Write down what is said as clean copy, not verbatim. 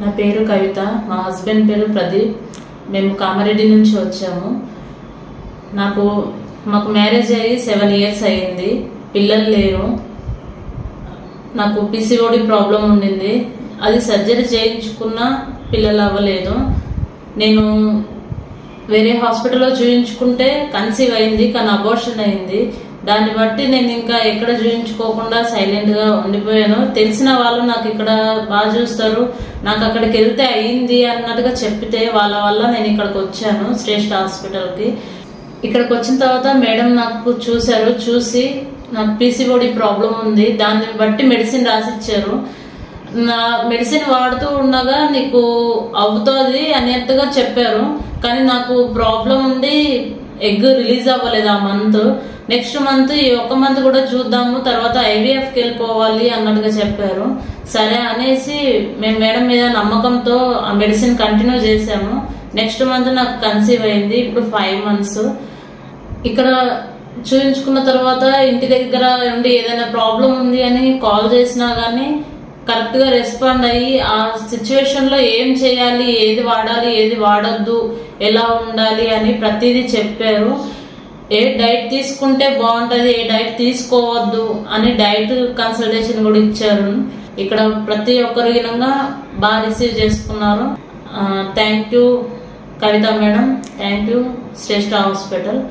నా పేరు కవిత, మా హస్బెండ్ పేరు ప్రదీప్. మేము కామారెడ్డి నుంచి వచ్చాము. మాకు మ్యారేజ్ అయ్యి 7 years అయ్యింది. పిల్లలు లేరు. నాకు పిసిఓడి ప్రాబ్లం ఉండింది. అది సర్జరీ చేయించుకున్నా పిల్లలు అవ్వలేదు. నేను వేరే హాస్పిటల్లో చూయించుకుంటే కన్సీవ్ అయింది, కానీ అబార్షన్ అయింది. దాన్ని బట్టి నేను ఇంకా ఎక్కడ చూయించుకోకుండా సైలెంట్ గా ఉండిపోయాను. తెలిసిన వాళ్ళు నాకు ఇక్కడ బాగా చూస్తారు, నాకు అక్కడికి వెళ్తే అయింది అన్నట్టుగా చెప్పితే వాళ్ళ వల్ల నేను ఇక్కడికి వచ్చాను, శ్రేష్ఠ హాస్పిటల్కి. ఇక్కడికి వచ్చిన తర్వాత మేడం నాకు చూసి నాకు పీసీఓడి ప్రాబ్లం ఉంది, దాన్ని బట్టి మెడిసిన్ రాసిచ్చారు. నా మెడిసిన్ వాడుతూ ఉండగా నీకు అవుతుంది అన్నట్టుగా చెప్పారు. కానీ నాకు ప్రాబ్లం ఉండి ఎగ్ రిలీజ్ అవ్వలేదు ఆ మంత్. నెక్స్ట్ మంత్ ఈ 1 month కూడా చూద్దాము, తర్వాత IVFకి వెళ్ళిపోవాలి అన్నట్టుగా చెప్పారు. సరే అనేసి మేము మేడం మీద నమ్మకంతో ఆ మెడిసిన్ కంటిన్యూ చేసాము. నెక్స్ట్ మంత్ నాకు కన్సీవ్ అయింది. ఇప్పుడు 5 months. ఇక్కడ చూపించుకున్న తర్వాత ఇంటి దగ్గర ఉండి ఏదైనా ప్రాబ్లం ఉంది అని కాల్ చేసినా గానీ కరెక్ట్ గా రెస్పాండ్ అయ్యి ఆ సిచ్యువేషన్ లో ఏం చేయాలి, ఏది వాడాలి, ఏది వాడొద్దు, ఎలా ఉండాలి అని ప్రతిదీ చెప్పారు. ఏ డైట్ తీసుకుంటే బాగుంటది, ఏ డైట్ తీసుకోవద్దు అని డైట్ కన్సల్టేషన్ కూడా ఇచ్చారు. ఇక్కడ ప్రతి ఒక్కరు బాగా రిసీవ్ చేసుకున్నారు. Thank you Kavitha madam, thank you Shreshta hospital.